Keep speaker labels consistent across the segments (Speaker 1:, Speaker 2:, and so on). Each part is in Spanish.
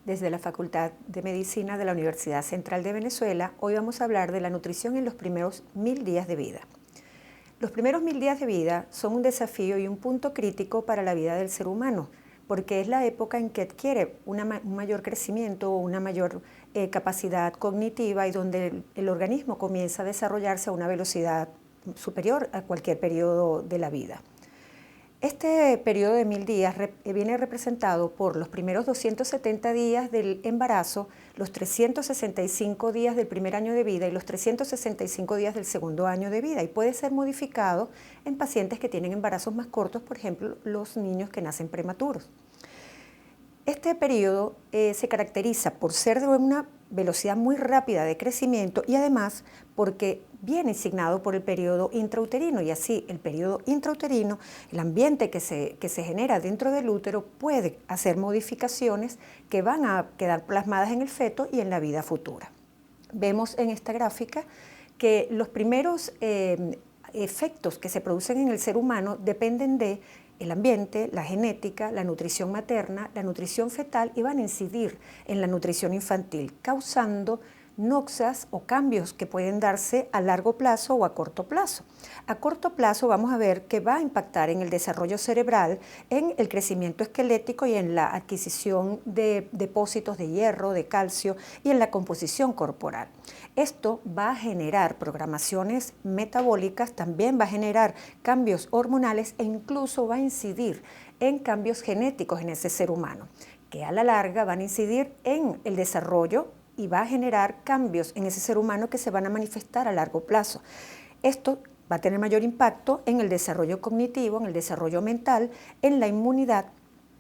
Speaker 1: Desde la Facultad de Medicina de la Universidad Central de Venezuela, hoy vamos a hablar de la nutrición en los primeros 1000 días de vida. Los primeros 1000 días de vida son un desafío y un punto crítico para la vida del ser humano, porque es la época en que adquiere un mayor crecimiento o una mayor capacidad cognitiva y donde el organismo comienza a desarrollarse a una velocidad superior a cualquier periodo de la vida. Este periodo de 1000 días viene representado por los primeros 270 días del embarazo, los 365 días del primer año de vida y los 365 días del segundo año de vida, y puede ser modificado en pacientes que tienen embarazos más cortos, por ejemplo, los niños que nacen prematuros. Este periodo se caracteriza por ser de una velocidad muy rápida de crecimiento y además porque viene asignado por el periodo intrauterino, y así el periodo intrauterino, el ambiente que se genera dentro del útero, puede hacer modificaciones que van a quedar plasmadas en el feto y en la vida futura. Vemos en esta gráfica que los primeros efectos que se producen en el ser humano dependen de el ambiente, la genética, la nutrición materna, la nutrición fetal, y van a incidir en la nutrición infantil, causando noxas o cambios que pueden darse a largo plazo o a corto plazo. A corto plazo vamos a ver que va a impactar en el desarrollo cerebral, en el crecimiento esquelético y en la adquisición de depósitos de hierro, de calcio y en la composición corporal. Esto va a generar programaciones metabólicas, también va a generar cambios hormonales e incluso va a incidir en cambios genéticos en ese ser humano, que a la larga van a incidir en el desarrollo y va a generar cambios en ese ser humano que se van a manifestar a largo plazo. Esto va a tener mayor impacto en el desarrollo cognitivo, en el desarrollo mental, en la inmunidad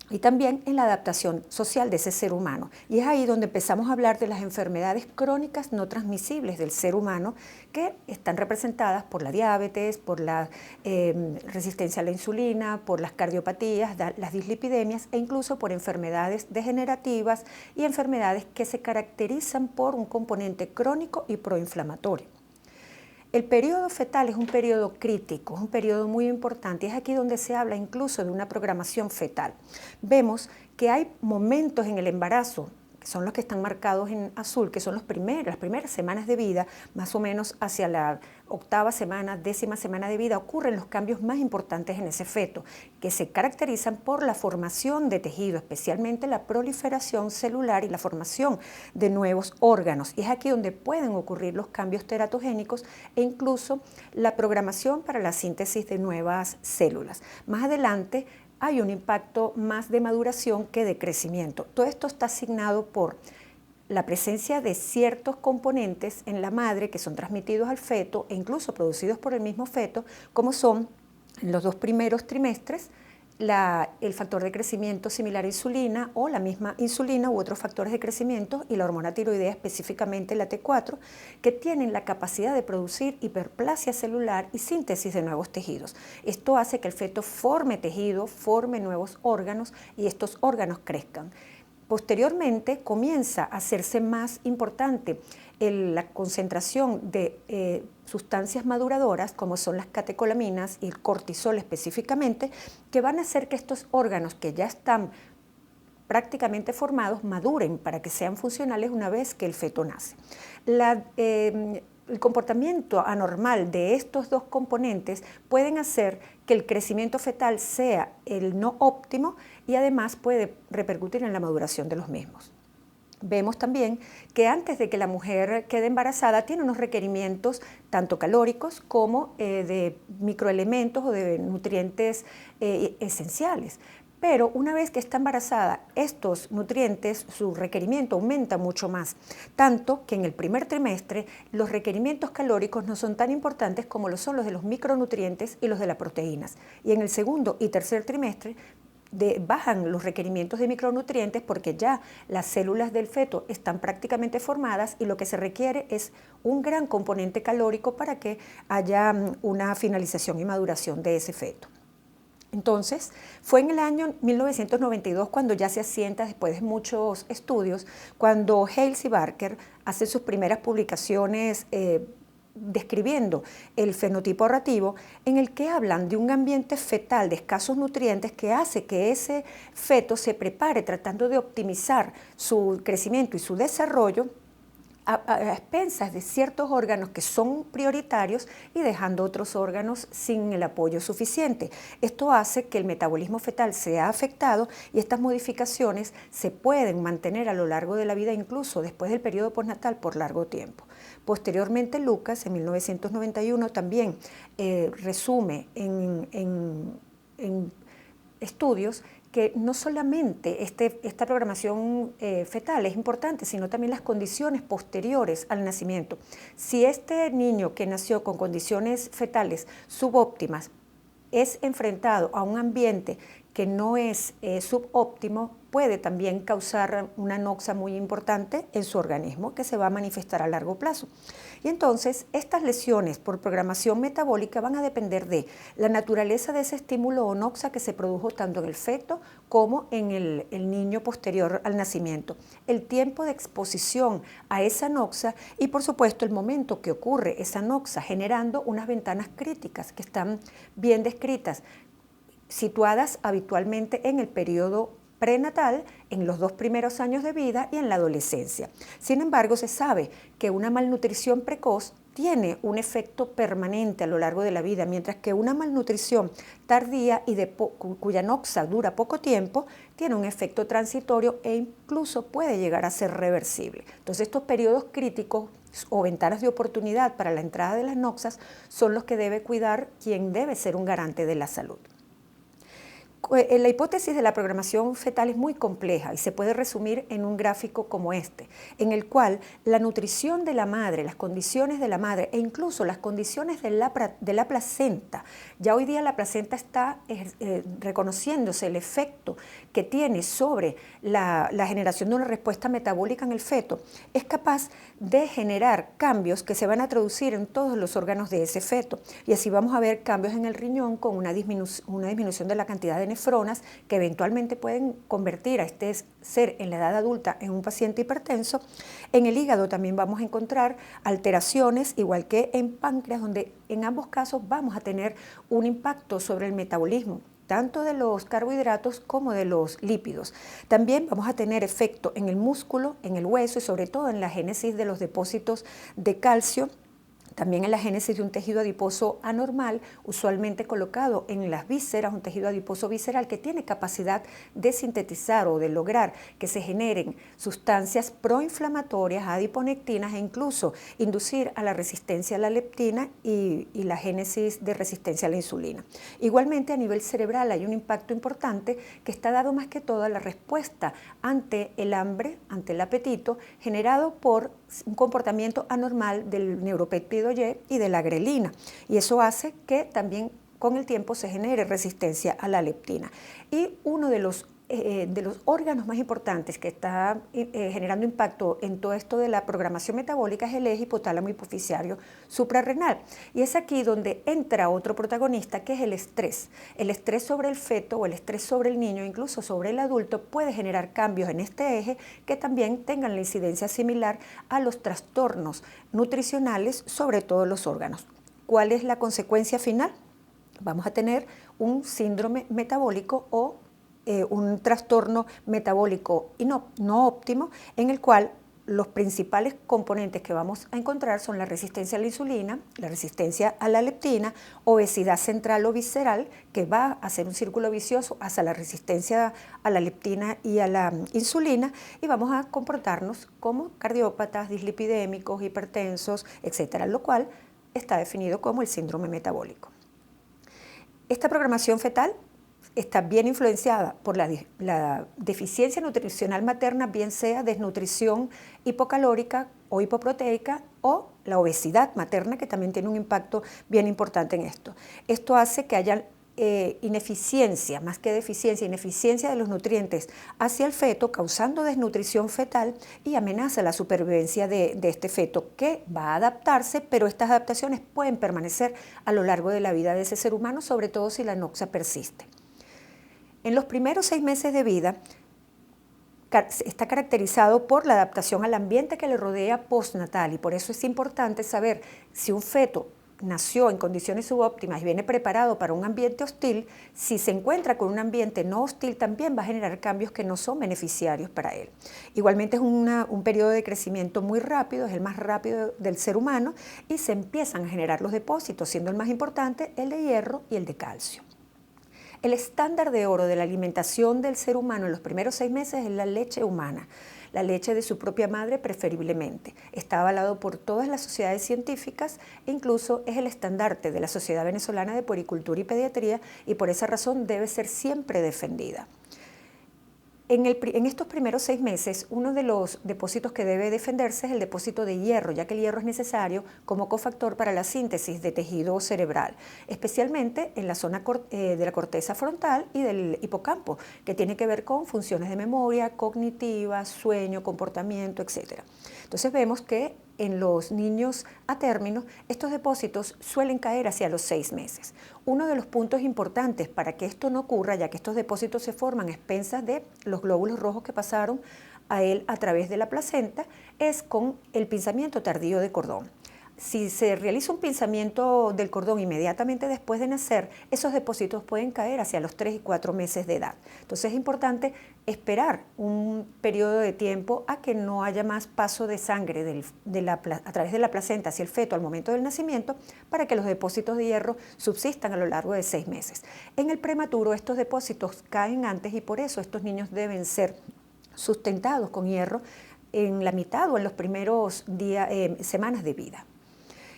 Speaker 1: y también en la adaptación social de ese ser humano. Y es ahí donde empezamos a hablar de las enfermedades crónicas no transmisibles del ser humano, que están representadas por la diabetes, por la resistencia a la insulina, por las cardiopatías, las dislipidemias e incluso por enfermedades degenerativas y enfermedades que se caracterizan por un componente crónico y proinflamatorio. El periodo fetal es un periodo crítico, es un periodo muy importante, y es aquí donde se habla incluso de una programación fetal. Vemos que hay momentos en el embarazo, que son los que están marcados en azul, que son las primeras semanas de vida, más o menos hacia la 8ª semana, 10ª semana de vida, ocurren los cambios más importantes en ese feto, que se caracterizan por la formación de tejido, especialmente la proliferación celular y la formación de nuevos órganos. Y es aquí donde pueden ocurrir los cambios teratogénicos e incluso la programación para la síntesis de nuevas células. Más adelante hay un impacto más de maduración que de crecimiento. Todo esto está asignado por la presencia de ciertos componentes en la madre que son transmitidos al feto e incluso producidos por el mismo feto, como son en los 2 primeros trimestres el factor de crecimiento similar a insulina o la misma insulina u otros factores de crecimiento y la hormona tiroidea, específicamente la T4, que tienen la capacidad de producir hiperplasia celular y síntesis de nuevos tejidos. Esto hace que el feto forme tejido, forme nuevos órganos y estos órganos crezcan. Posteriormente comienza a hacerse más importante la concentración de sustancias maduradoras, como son las catecolaminas y el cortisol específicamente, que van a hacer que estos órganos que ya están prácticamente formados maduren para que sean funcionales una vez que el feto nace. El comportamiento anormal de estos 2 componentes pueden hacer que el crecimiento fetal sea el no óptimo y además puede repercutir en la maduración de los mismos. Vemos también que antes de que la mujer quede embarazada tiene unos requerimientos tanto calóricos como de microelementos o de nutrientes esenciales. Pero una vez que está embarazada, estos nutrientes, su requerimiento aumenta mucho más, tanto que en el primer trimestre los requerimientos calóricos no son tan importantes como lo son los de los micronutrientes y los de las proteínas. Y en el segundo y tercer trimestre bajan los requerimientos de micronutrientes porque ya las células del feto están prácticamente formadas y lo que se requiere es un gran componente calórico para que haya una finalización y maduración de ese feto. Entonces, fue en el año 1992 cuando ya se asienta, después de muchos estudios, cuando Hales y Barker hacen sus primeras publicaciones describiendo el fenotipo narrativo en el que hablan de un ambiente fetal de escasos nutrientes que hace que ese feto se prepare tratando de optimizar su crecimiento y su desarrollo a expensas de ciertos órganos que son prioritarios y dejando otros órganos sin el apoyo suficiente. Esto hace que el metabolismo fetal sea afectado y estas modificaciones se pueden mantener a lo largo de la vida, incluso después del periodo postnatal, por largo tiempo. Posteriormente, Lucas, en 1991, también resume en estudios que no solamente esta programación fetal es importante, sino también las condiciones posteriores al nacimiento. Si este niño que nació con condiciones fetales subóptimas es enfrentado a un ambiente que no es subóptimo, puede también causar una anoxia muy importante en su organismo que se va a manifestar a largo plazo. Y entonces estas lesiones por programación metabólica van a depender de la naturaleza de ese estímulo o noxa que se produjo tanto en el feto como en el niño posterior al nacimiento, el tiempo de exposición a esa noxa y por supuesto el momento que ocurre esa noxa, generando unas ventanas críticas que están bien descritas, situadas habitualmente en el periodo prenatal, en los 2 primeros años de vida y en la adolescencia. Sin embargo, se sabe que una malnutrición precoz tiene un efecto permanente a lo largo de la vida, mientras que una malnutrición tardía y cuya noxa dura poco tiempo, tiene un efecto transitorio e incluso puede llegar a ser reversible. Entonces, estos periodos críticos o ventanas de oportunidad para la entrada de las noxas son los que debe cuidar quien debe ser un garante de la salud. La hipótesis de la programación fetal es muy compleja y se puede resumir en un gráfico como este, en el cual la nutrición de la madre, las condiciones de la madre e incluso las condiciones de la placenta, ya hoy día la placenta está reconociéndose el efecto que tiene sobre la generación de una respuesta metabólica en el feto, es capaz de generar cambios que se van a traducir en todos los órganos de ese feto. Y así vamos a ver cambios en el riñón con una disminución de la cantidad de nefronas que eventualmente pueden convertir a este ser en la edad adulta en un paciente hipertenso. En el hígado también vamos a encontrar alteraciones, igual que en páncreas, donde en ambos casos vamos a tener un impacto sobre el metabolismo, tanto de los carbohidratos como de los lípidos. También vamos a tener efecto en el músculo, en el hueso y sobre todo en la génesis de los depósitos de calcio, también en la génesis de un tejido adiposo anormal, usualmente colocado en las vísceras, un tejido adiposo visceral que tiene capacidad de sintetizar o de lograr que se generen sustancias proinflamatorias, adiponectinas e incluso inducir a la resistencia a la leptina y la génesis de resistencia a la insulina. Igualmente a nivel cerebral hay un impacto importante que está dado más que todo a la respuesta ante el hambre, ante el apetito, generado por un comportamiento anormal del neuropéptido Y y de la grelina. Y eso hace que también con el tiempo se genere resistencia a la leptina. Y uno de los órganos más importantes que está generando impacto en todo esto de la programación metabólica es el eje hipotálamo hipoficiario suprarrenal. Y es aquí donde entra otro protagonista, que es el estrés. El estrés sobre el feto o el estrés sobre el niño, incluso sobre el adulto, puede generar cambios en este eje que también tengan la incidencia similar a los trastornos nutricionales sobre todos los órganos. ¿Cuál es la consecuencia final? Vamos a tener un síndrome metabólico o un trastorno metabólico no óptimo, en el cual los principales componentes que vamos a encontrar son la resistencia a la insulina, la resistencia a la leptina, obesidad central o visceral, que va a hacer un círculo vicioso hacia la resistencia a la leptina y a la insulina, y vamos a comportarnos como cardiópatas, dislipidémicos, hipertensos, etcétera, lo cual está definido como el síndrome metabólico. Esta programación fetal está bien influenciada por la deficiencia nutricional materna, bien sea desnutrición hipocalórica o hipoproteica o la obesidad materna, que también tiene un impacto bien importante en esto. Esto hace que haya ineficiencia, más que deficiencia, ineficiencia de los nutrientes hacia el feto, causando desnutrición fetal y amenaza la supervivencia de este feto, que va a adaptarse, pero estas adaptaciones pueden permanecer a lo largo de la vida de ese ser humano, sobre todo si la anoxia persiste. En los primeros 6 meses de vida, está caracterizado por la adaptación al ambiente que le rodea postnatal, y por eso es importante saber si un feto nació en condiciones subóptimas y viene preparado para un ambiente hostil. Si se encuentra con un ambiente no hostil, también va a generar cambios que no son beneficiarios para él. Igualmente es un periodo de crecimiento muy rápido, es el más rápido del ser humano, y se empiezan a generar los depósitos, siendo el más importante el de hierro y el de calcio. El estándar de oro de la alimentación del ser humano en los primeros 6 meses es la leche humana, la leche de su propia madre preferiblemente. Está avalado por todas las sociedades científicas e incluso es el estandarte de la Sociedad Venezolana de Puericultura y Pediatría, y por esa razón debe ser siempre defendida. En estos primeros 6 meses, uno de los depósitos que debe defenderse es el depósito de hierro, ya que el hierro es necesario como cofactor para la síntesis de tejido cerebral, especialmente en la zona de la corteza frontal y del hipocampo, que tiene que ver con funciones de memoria, cognitiva, sueño, comportamiento, etc. Entonces vemos que en los niños a término, estos depósitos suelen caer hacia los 6 meses. Uno de los puntos importantes para que esto no ocurra, ya que estos depósitos se forman a expensas de los glóbulos rojos que pasaron a él a través de la placenta, es con el pinzamiento tardío de cordón. Si se realiza un pinzamiento del cordón inmediatamente después de nacer, esos depósitos pueden caer hacia los 3 y 4 meses de edad. Entonces es importante esperar un periodo de tiempo a que no haya más paso de sangre a través de la placenta hacia el feto al momento del nacimiento, para que los depósitos de hierro subsistan a lo largo de 6 meses. En el prematuro estos depósitos caen antes, y por eso estos niños deben ser sustentados con hierro en la mitad o en los primeros semanas de vida.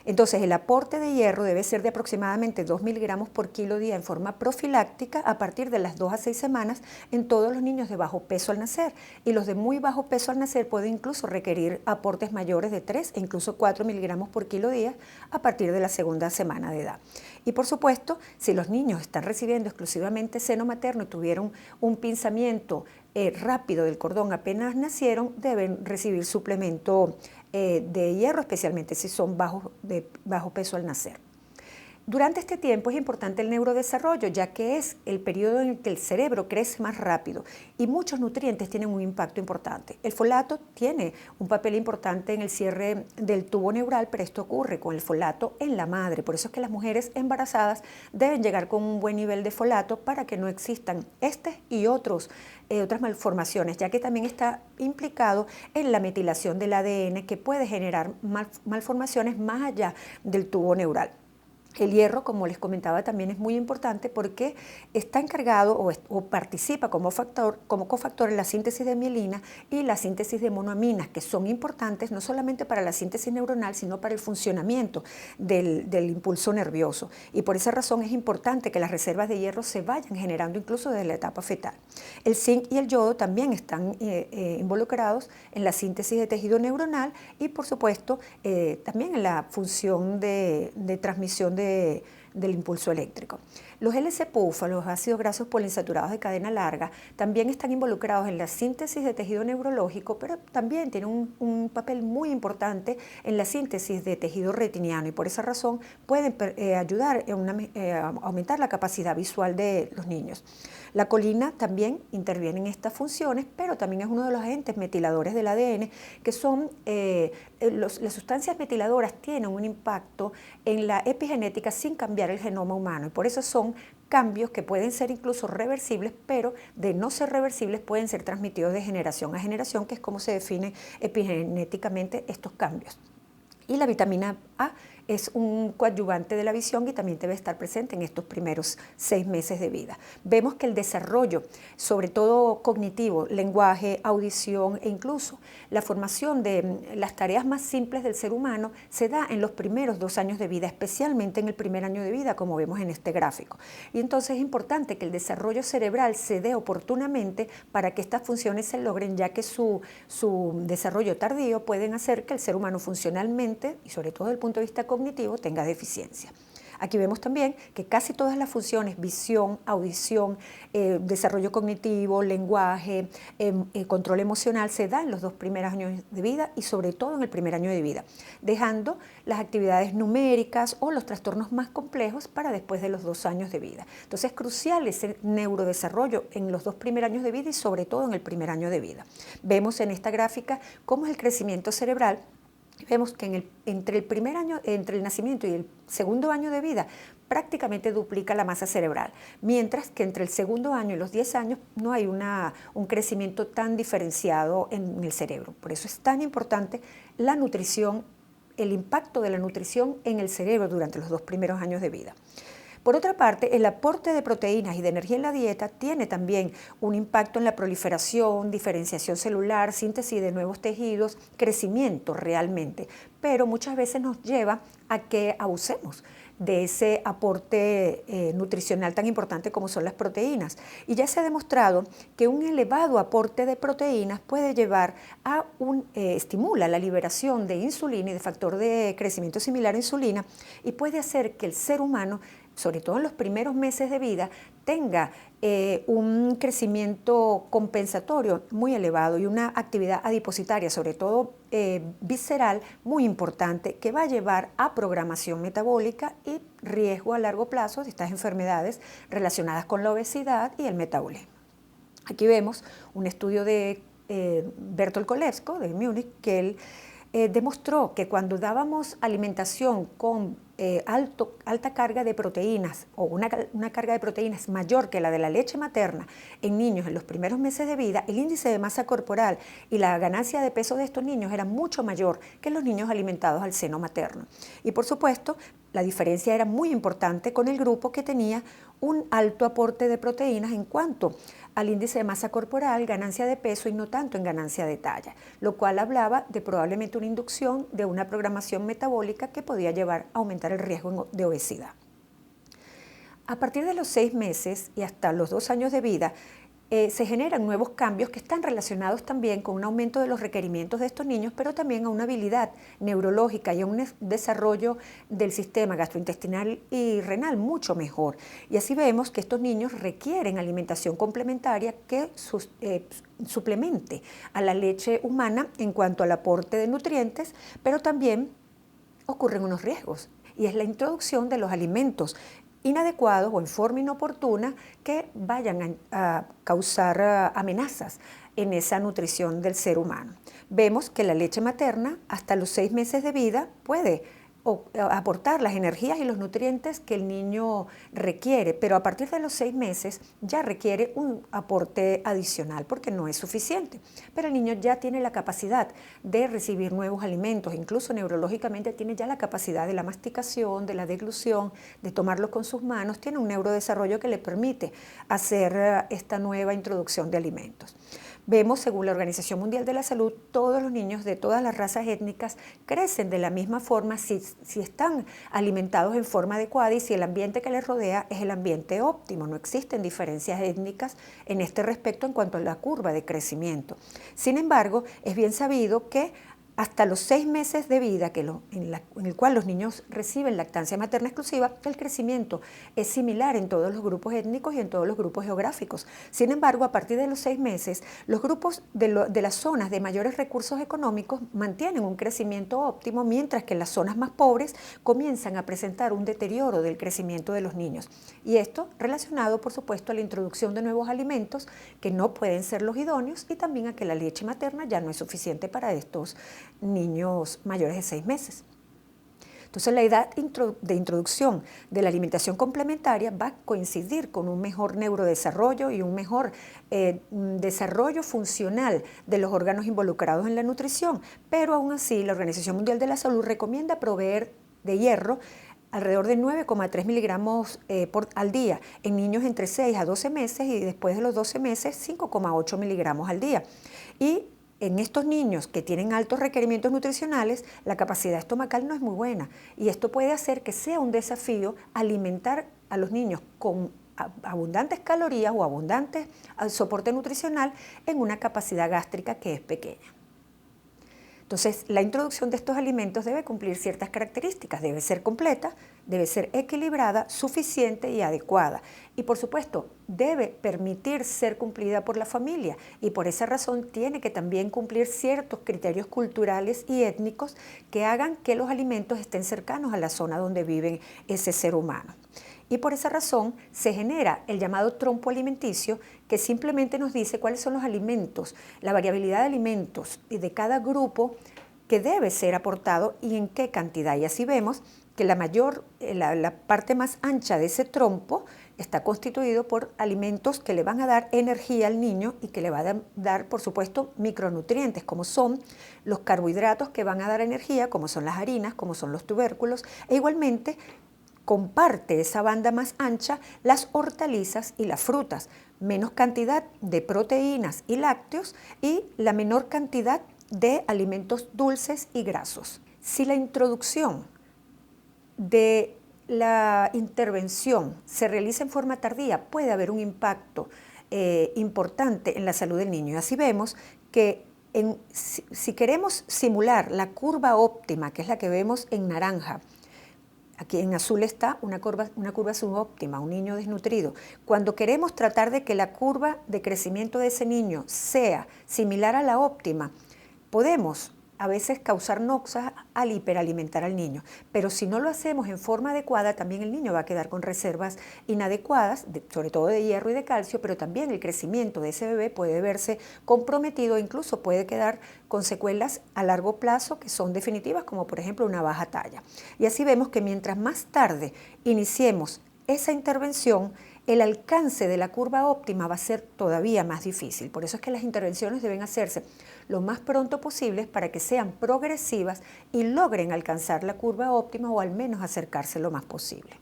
Speaker 1: Entonces, el aporte de hierro debe ser de aproximadamente 2 miligramos por kilo día en forma profiláctica a partir de las 2 a 6 semanas en todos los niños de bajo peso al nacer, y los de muy bajo peso al nacer pueden incluso requerir aportes mayores de 3 e incluso 4 miligramos por kilo día a partir de la segunda semana de edad. Y por supuesto, si los niños están recibiendo exclusivamente seno materno y tuvieron un pinzamiento rápido del cordón apenas nacieron, deben recibir suplemento de hierro, especialmente si son de bajo peso al nacer. Durante este tiempo es importante el neurodesarrollo, ya que es el periodo en el que el cerebro crece más rápido y muchos nutrientes tienen un impacto importante. El folato tiene un papel importante en el cierre del tubo neural, pero esto ocurre con el folato en la madre. Por eso es que las mujeres embarazadas deben llegar con un buen nivel de folato para que no existan y otras malformaciones, ya que también está implicado en la metilación del ADN, que puede generar malformaciones más allá del tubo neural. El hierro, como les comentaba, también es muy importante porque está encargado o participa como cofactor en la síntesis de mielina y la síntesis de monoaminas, que son importantes no solamente para la síntesis neuronal, sino para el funcionamiento del impulso nervioso. Y por esa razón es importante que las reservas de hierro se vayan generando incluso desde la etapa fetal. El zinc y el yodo también están involucrados en la síntesis de tejido neuronal y, por supuesto, también en la función de transmisión del impulso eléctrico. Los LC-PUF, los ácidos grasos poliinsaturados de cadena larga, también están involucrados en la síntesis de tejido neurológico, pero también tienen un papel muy importante en la síntesis de tejido retiniano, y por esa razón pueden ayudar a aumentar la capacidad visual de los niños. La colina también interviene en estas funciones, pero también es uno de los agentes metiladores del ADN, que son las sustancias metiladoras tienen un impacto en la epigenética sin cambiar el genoma humano, y por eso son cambios que pueden ser incluso reversibles, pero de no ser reversibles pueden ser transmitidos de generación a generación, que es como se define epigenéticamente estos cambios. Y la vitamina A es un coadyuvante de la visión y también debe estar presente en estos primeros 6 meses de vida. Vemos que el desarrollo, sobre todo cognitivo, lenguaje, audición e incluso la formación de las tareas más simples del ser humano se da en los primeros 2 años de vida, especialmente en el primer año de vida, como vemos en este gráfico. Y entonces es importante que el desarrollo cerebral se dé oportunamente para que estas funciones se logren, ya que su desarrollo tardío pueden hacer que el ser humano funcionalmente, y sobre todo desde el punto de vista cognitivo, tenga deficiencia. Aquí vemos también que casi todas las funciones, visión, audición, desarrollo cognitivo, lenguaje, control emocional, se dan en los 2 primeros años de vida y sobre todo en el primer año de vida, dejando las actividades numéricas o los trastornos más complejos para después de los 2 años de vida. Entonces es crucial ese neurodesarrollo en los 2 primeros años de vida y sobre todo en el primer año de vida. Vemos en esta gráfica cómo es el crecimiento cerebral. Vemos que entre el nacimiento y el segundo año de vida prácticamente duplica la masa cerebral, mientras que entre el segundo año y los 10 años no hay un crecimiento tan diferenciado en el cerebro. Por eso es tan importante la nutrición, el impacto de la nutrición en el cerebro durante los 2 primeros años de vida. Por otra parte, el aporte de proteínas y de energía en la dieta tiene también un impacto en la proliferación, diferenciación celular, síntesis de nuevos tejidos, crecimiento realmente, pero muchas veces nos lleva a que abusemos de ese aporte nutricional tan importante como son las proteínas. Y ya se ha demostrado que un elevado aporte de proteínas puede llevar a estimula la liberación de insulina y de factor de crecimiento similar a insulina y puede hacer que el ser humano, sobre todo en los primeros meses de vida, tenga un crecimiento compensatorio muy elevado y una actividad adipositaria, sobre todo visceral, muy importante, que va a llevar a programación metabólica y riesgo a largo plazo de estas enfermedades relacionadas con la obesidad y el metabolismo. Aquí vemos un estudio de Bertolt Kolesco de Múnich, que él demostró que cuando dábamos alimentación con alta carga de proteínas o una carga de proteínas mayor que la de la leche materna en niños en los primeros meses de vida, el índice de masa corporal y la ganancia de peso de estos niños era mucho mayor que los niños alimentados al seno materno. Y por supuesto, la diferencia era muy importante con el grupo que tenía un alto aporte de proteínas en cuanto al índice de masa corporal, ganancia de peso y no tanto en ganancia de talla, lo cual hablaba de probablemente una inducción de una programación metabólica que podía llevar a aumentar el riesgo de obesidad. A partir de los 6 meses y hasta los 2 años de vida, se generan nuevos cambios que están relacionados también con un aumento de los requerimientos de estos niños, pero también a una habilidad neurológica y a un desarrollo del sistema gastrointestinal y renal mucho mejor. Y así vemos que estos niños requieren alimentación complementaria que suplemente a la leche humana en cuanto al aporte de nutrientes, pero también ocurren unos riesgos, y es la introducción de los alimentos inadecuados o en forma inoportuna que vayan a causar amenazas en esa nutrición del ser humano. Vemos que la leche materna hasta los 6 meses de vida puede aportar las energías y los nutrientes que el niño requiere, pero a partir de los 6 meses ya requiere un aporte adicional porque no es suficiente. Pero el niño ya tiene la capacidad de recibir nuevos alimentos, incluso neurológicamente tiene ya la capacidad de la masticación, de la deglución, de tomarlo con sus manos, tiene un neurodesarrollo que le permite hacer esta nueva introducción de alimentos. Vemos, según la Organización Mundial de la Salud, todos los niños de todas las razas étnicas crecen de la misma forma si están alimentados en forma adecuada y si el ambiente que les rodea es el ambiente óptimo. No existen diferencias étnicas en este respecto en cuanto a la curva de crecimiento. Sin embargo, es bien sabido que hasta los 6 meses de vida en el cual los niños reciben lactancia materna exclusiva, el crecimiento es similar en todos los grupos étnicos y en todos los grupos geográficos. Sin embargo, a partir de los 6 meses, los grupos de las zonas de mayores recursos económicos mantienen un crecimiento óptimo, mientras que las zonas más pobres comienzan a presentar un deterioro del crecimiento de los niños. Y esto relacionado, por supuesto, a la introducción de nuevos alimentos que no pueden ser los idóneos y también a que la leche materna ya no es suficiente para estos niños mayores de 6 meses. Entonces, la edad de introducción de la alimentación complementaria va a coincidir con un mejor neurodesarrollo y un mejor desarrollo funcional de los órganos involucrados en la nutrición, pero aún así la Organización Mundial de la Salud recomienda proveer de hierro alrededor de 9,3 miligramos al día en niños entre 6 a 12 meses y después de los 12 meses 5,8 miligramos al día. Y en estos niños que tienen altos requerimientos nutricionales, la capacidad estomacal no es muy buena y esto puede hacer que sea un desafío alimentar a los niños con abundantes calorías o abundante soporte nutricional en una capacidad gástrica que es pequeña. Entonces, la introducción de estos alimentos debe cumplir ciertas características, debe ser completa, debe ser equilibrada, suficiente y adecuada. Y por supuesto, debe permitir ser cumplida por la familia y por esa razón tiene que también cumplir ciertos criterios culturales y étnicos que hagan que los alimentos estén cercanos a la zona donde vive ese ser humano. Y por esa razón se genera el llamado trompo alimenticio, que simplemente nos dice cuáles son los alimentos, la variabilidad de alimentos y de cada grupo que debe ser aportado y en qué cantidad. Y así vemos que la parte más ancha de ese trompo está constituido por alimentos que le van a dar energía al niño y que le van a dar, por supuesto, micronutrientes, como son los carbohidratos que van a dar energía, como son las harinas, como son los tubérculos, e igualmente comparte esa banda más ancha las hortalizas y las frutas, menos cantidad de proteínas y lácteos y la menor cantidad de alimentos dulces y grasos. Si la introducción de la intervención se realiza en forma tardía, puede haber un impacto importante en la salud del niño. Y así vemos que si queremos simular la curva óptima, que es la que vemos en naranja, aquí en azul está una curva subóptima, un niño desnutrido. Cuando queremos tratar de que la curva de crecimiento de ese niño sea similar a la óptima, podemos a veces causar noxas al hiperalimentar al niño, pero si no lo hacemos en forma adecuada, también el niño va a quedar con reservas inadecuadas, sobre todo de hierro y de calcio, pero también el crecimiento de ese bebé puede verse comprometido, incluso puede quedar con secuelas a largo plazo que son definitivas, como por ejemplo una baja talla. Y así vemos que mientras más tarde iniciemos esa intervención, el alcance de la curva óptima va a ser todavía más difícil. Por eso es que las intervenciones deben hacerse lo más pronto posible para que sean progresivas y logren alcanzar la curva óptima o al menos acercarse lo más posible.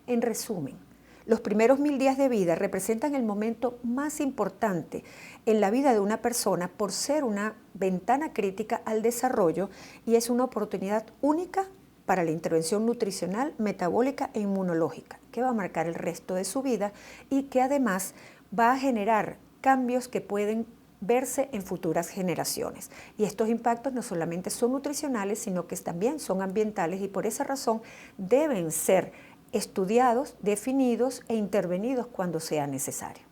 Speaker 1: En resumen, los primeros 1000 días de vida representan el momento más importante en la vida de una persona por ser una ventana crítica al desarrollo y es una oportunidad única para la intervención nutricional, metabólica e inmunológica, que va a marcar el resto de su vida y que además va a generar cambios que pueden verse en futuras generaciones. Y estos impactos no solamente son nutricionales, sino que también son ambientales y por esa razón deben ser estudiados, definidos e intervenidos cuando sea necesario.